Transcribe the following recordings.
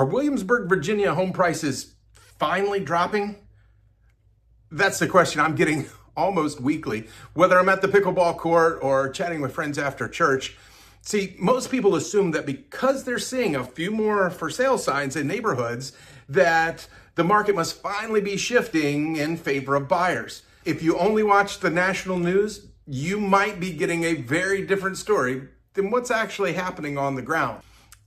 Are Williamsburg, Virginia home prices finally dropping? That's the question I'm getting almost weekly, whether I'm at the pickleball court or chatting with friends after church. See, most people assume that because they're seeing a few more for sale signs in neighborhoods, that the market must finally be shifting in favor of buyers. If you only watch the national news, you might be getting a very different story than what's actually happening on the ground.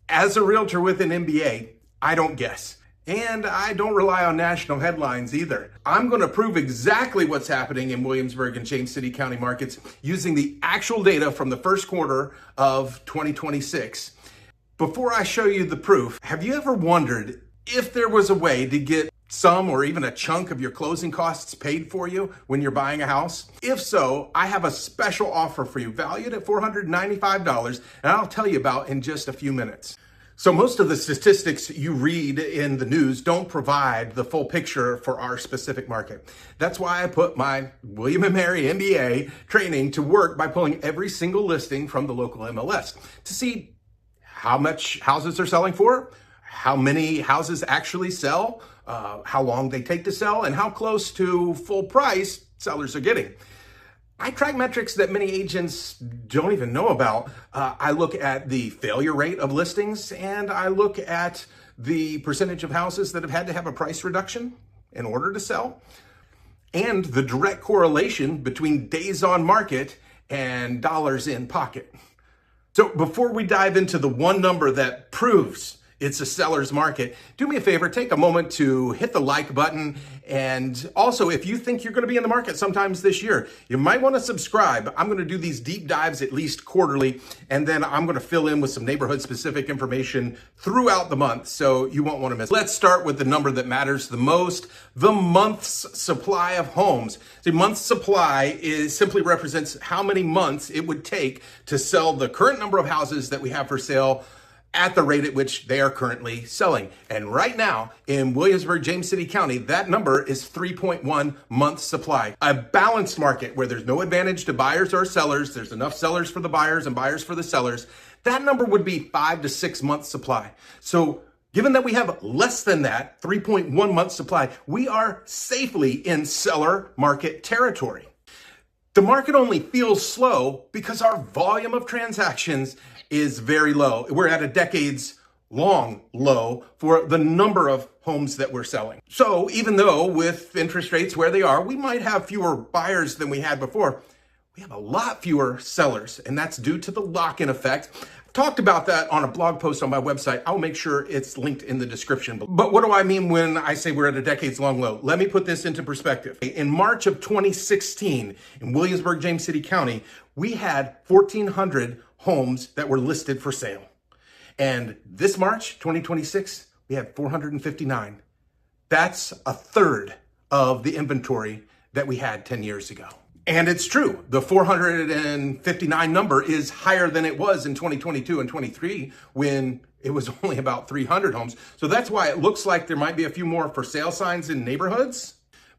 As a realtor with an MBA, I don't guess. And I don't rely on national headlines either. I'm going to prove exactly what's happening in Williamsburg and James City County markets using the actual data from the first quarter of 2026. Before I show you the proof, have you ever wondered if there was a way to get some or even a chunk of your closing costs paid for you when you're buying a house? If so, I have a special offer for you valued at $495, and I'll tell you about in just a few minutes. So most of the statistics you read in the news don't provide the full picture for our specific market. That's why I put my William & Mary MBA training to work by pulling every single listing from the local MLS to see how much houses are selling for, how many houses actually sell, how long they take to sell, and how close to full price sellers are getting. I track metrics that many agents don't even know about. I look at the failure rate of listings, and I look at the percentage of houses that have had to have a price reduction in order to sell, and the direct correlation between days on market and dollars in pocket. So before we dive into the one number that proves it's a seller's market, do me a favor, take a moment to hit the like button. And also, if you think you're going to be in the market sometimes this year, you might want to subscribe. I'm going to do these deep dives at least quarterly, and then I'm going to fill in with some neighborhood specific information throughout the month, so you won't want to miss. Let's start with the number that matters the most, the month's supply of homes. The month's supply simply represents how many months it would take to sell the current number of houses that we have for sale at the rate at which they are currently selling. And right now in Williamsburg, James City County, that number is 3.1 months supply. A balanced market where there's no advantage to buyers or sellers, there's enough sellers for the buyers and buyers for the sellers, that number would be 5 to 6 months supply. So given that we have less than that, 3.1 months supply, we are safely in seller market territory. The market only feels slow because our volume of transactions is very low. We're at a decades-long low for the number of homes that we're selling. So even though with interest rates where they are, we might have fewer buyers than we had before, we have a lot fewer sellers, and that's due to the lock-in effect. I've talked about that on a blog post on my website. I'll make sure it's linked in the description. But what do I mean when I say we're at a decades-long low? Let me put this into perspective. In March of 2016, in Williamsburg, James City County, we had 1,400 homes that were listed for sale. And this March, 2026, we had 459. That's a third of the inventory that we had 10 years ago. And it's true, the 459 number is higher than it was in 2022 and 23 when it was only about 300 homes. So that's why it looks like there might be a few more for sale signs in neighborhoods.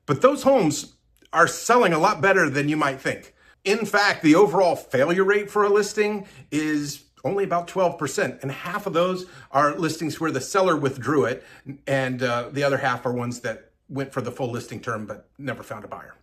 But those homes are selling a lot better than you might think. In fact, the overall failure rate for a listing is only about 12%, and half of those are listings where the seller withdrew it, and the other half are ones that went for the full listing term but never found a buyer.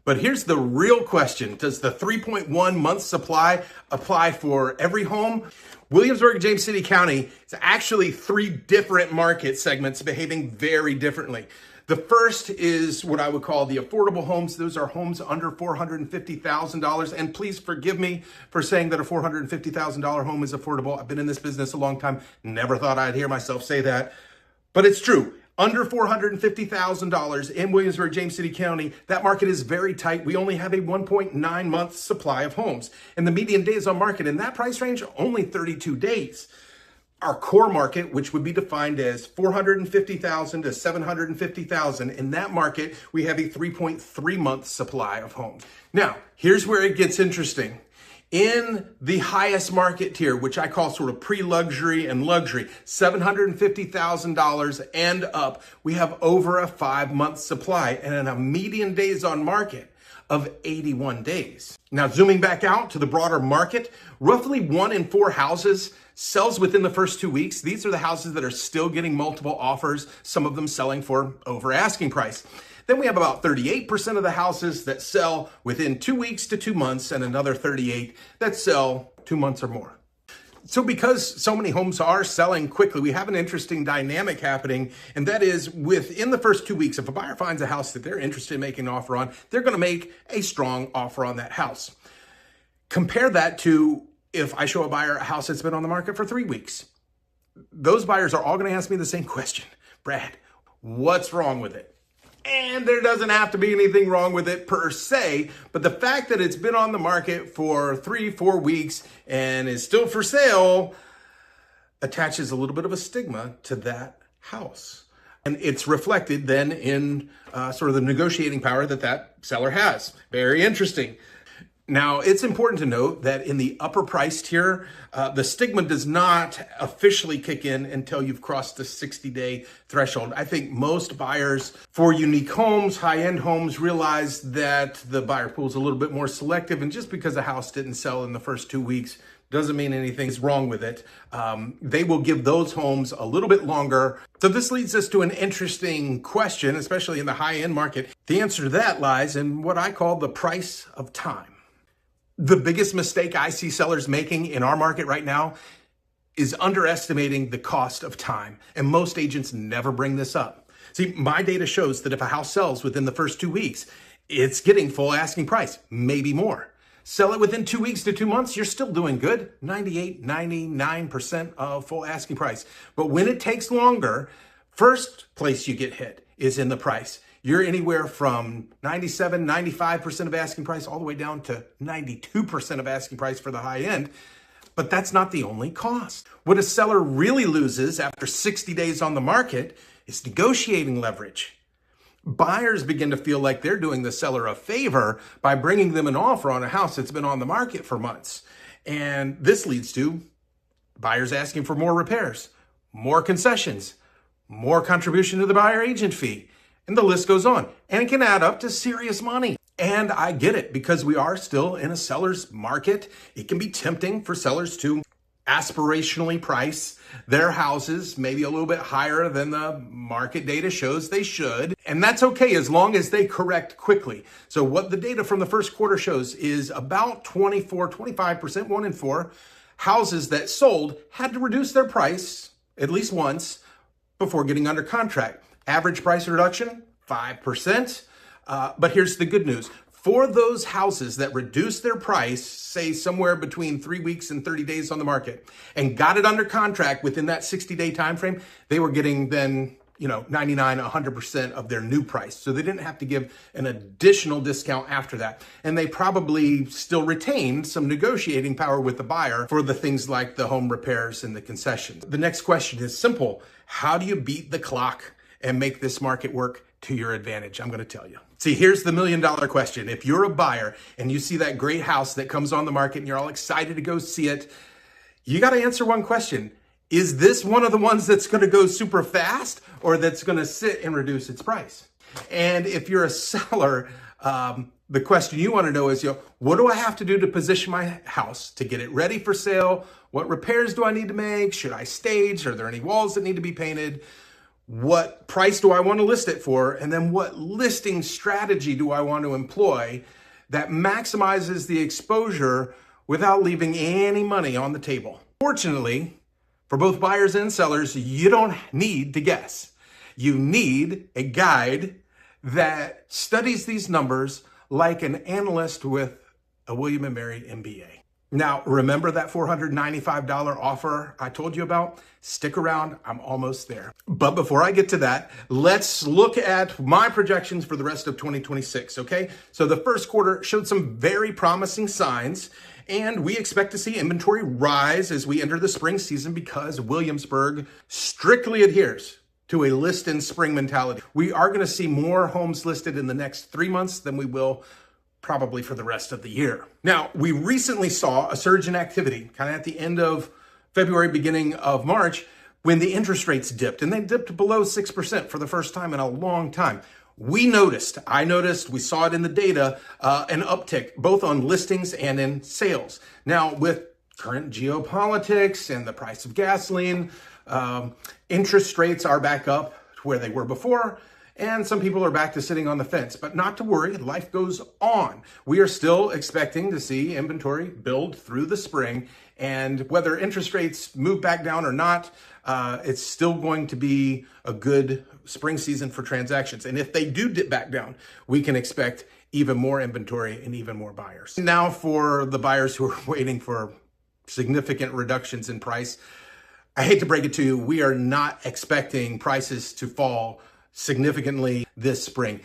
But here's the real question. Does the 3.1 month supply apply for every home? Williamsburg, James City County is actually 3 different market segments behaving very differently. The first is what I would call the affordable homes. Those are homes under $450,000. And please forgive me for saying that a $450,000 home is affordable. I've been in this business a long time. Never thought I'd hear myself say that. But it's true. Under $450,000 in Williamsburg, James City County, that market is very tight. We only have a 1.9 month supply of homes. And the median days on market in that price range, only 32 days. Our core market, which would be defined as 450,000 to 750,000, in that market, we have a 3.3 month supply of homes. Now, here's where it gets interesting. In the highest market tier, which I call sort of pre-luxury and luxury, $750,000 and up, we have over a 5 month supply and a median days on market of 81 days. Now, zooming back out to the broader market, roughly 1 in 4 houses sells within the first 2 weeks. These are the houses that are still getting multiple offers, some of them selling for over asking price. Then we have about 38% of the houses that sell within 2 weeks to 2 months, and another 38 that sell 2 months or more. So because so many homes are selling quickly, we have an interesting dynamic happening, and that is within the first 2 weeks, if a buyer finds a house that they're interested in making an offer on, they're going to make a strong offer on that house. Compare that to if I show a buyer a house that's been on the market for 3 weeks. Those buyers are all going to ask me the same question. Brad, what's wrong with it? And there doesn't have to be anything wrong with it per se, but the fact that it's been on the market for 3-4 weeks and is still for sale attaches a little bit of a stigma to that house. And it's reflected then in sort of the negotiating power that that seller has. Very interesting. Now, it's important to note that in the upper price tier, the stigma does not officially kick in until you've crossed the 60-day threshold. I think most buyers for unique homes, high-end homes, realize that the buyer pool is a little bit more selective, and just because a house didn't sell in the first 2 weeks doesn't mean anything's wrong with it. They will give those homes a little bit longer. So this leads us to an interesting question, especially in the high-end market. The answer to that lies in what I call the price of time. The biggest mistake I see sellers making in our market right now is underestimating the cost of time. And most agents never bring this up. See, my data shows that if a house sells within the first 2 weeks, it's getting full asking price, maybe more. Sell it within 2 weeks to 2 months, you're still doing good. 98, 99% of full asking price. But when it takes longer, first place you get hit is in the price. You're anywhere from 97, 95% of asking price all the way down to 92% of asking price for the high end. But that's not the only cost. What a seller really loses after 60 days on the market is negotiating leverage. Buyers begin to feel like they're doing the seller a favor by bringing them an offer on a house that's been on the market for months. And this leads to buyers asking for more repairs, more concessions, more contribution to the buyer agent fee. And the list goes on, and it can add up to serious money. And I get it, because we are still in a seller's market. It can be tempting for sellers to aspirationally price their houses maybe a little bit higher than the market data shows they should. And that's okay as long as they correct quickly. So what the data from the first quarter shows is about 25%, 1 in 4 houses that sold had to reduce their price at least once before getting under contract. Average price reduction, 5%. But here's the good news. For those houses that reduced their price, say somewhere between 3 weeks and 30 days on the market, and got it under contract within that 60-day time frame, they were getting then 99, 100% of their new price. So they didn't have to give an additional discount after that. And they probably still retained some negotiating power with the buyer for the things like the home repairs and the concessions. The next question is simple. How do you beat the clock and make this market work to your advantage? I'm going to tell you. See, here's the $1 million question. If you're a buyer and you see that great house that comes on the market and you're all excited to go see it, you got to answer one question. Is this one of the ones that's going to go super fast, or that's going to sit and reduce its price? And if you're a seller, the question you want to know is, what do I have to do to position my house to get it ready for sale? What repairs do I need to make? Should I stage? Are there any walls that need to be painted? What price do I want to list it for? And then what listing strategy do I want to employ that maximizes the exposure without leaving any money on the table? Fortunately, for both buyers and sellers, you don't need to guess. You need a guide that studies these numbers like an analyst with a William & Mary MBA. Now, remember that $495 offer I told you about? Stick around, I'm almost there. But before I get to that, let's look at my projections for the rest of 2026, okay? So the first quarter showed some very promising signs, and we expect to see inventory rise as we enter the spring season because Williamsburg strictly adheres to a list in spring mentality. We are going to see more homes listed in the next 3 months than we will probably for the rest of the year. Now, we recently saw a surge in activity kind of at the end of February, beginning of March, when the interest rates dipped, and they dipped below 6% for the first time in a long time. I noticed, we saw it in the data, an uptick both on listings and in sales. Now, with current geopolitics and the price of gasoline. Interest rates are back up to where they were before, and some people are back to sitting on the fence. But not to worry, life goes on. We are still expecting to see inventory build through the spring, and whether interest rates move back down or not, it's still going to be a good spring season for transactions. And if they do dip back down, we can expect even more inventory and even more buyers. Now for the buyers who are waiting for significant reductions in price, I hate to break it to you, we are not expecting prices to fall significantly this spring.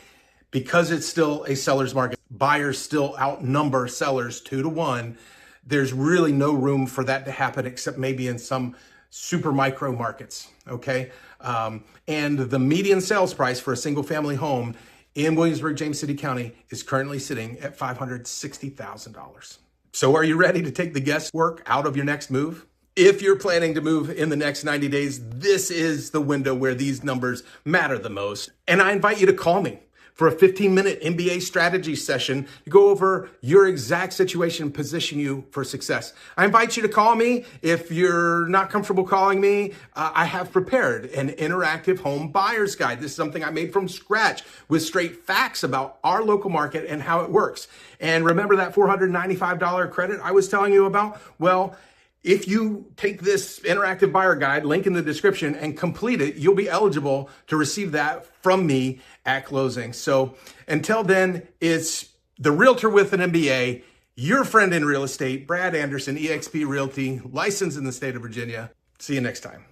Because it's still a seller's market, buyers still outnumber sellers 2 to 1. There's really no room for that to happen except maybe in some super micro markets, okay? And the median sales price for a single family home in Williamsburg, James City County is currently sitting at $560,000. So are you ready to take the guesswork out of your next move? If you're planning to move in the next 90 days, this is the window where these numbers matter the most. And I invite you to call me for a 15-minute MBA strategy session to go over your exact situation and position you for success. I invite you to call me. If you're not comfortable calling me, I have prepared an interactive home buyer's guide. This is something I made from scratch with straight facts about our local market and how it works. And remember that $495 credit I was telling you about? Well, if you take this interactive buyer guide, link in the description, and complete it, you'll be eligible to receive that from me at closing. So until then, it's the Realtor with an MBA, your friend in real estate, Brad Anderson, eXp Realty, licensed in the state of Virginia. See you next time.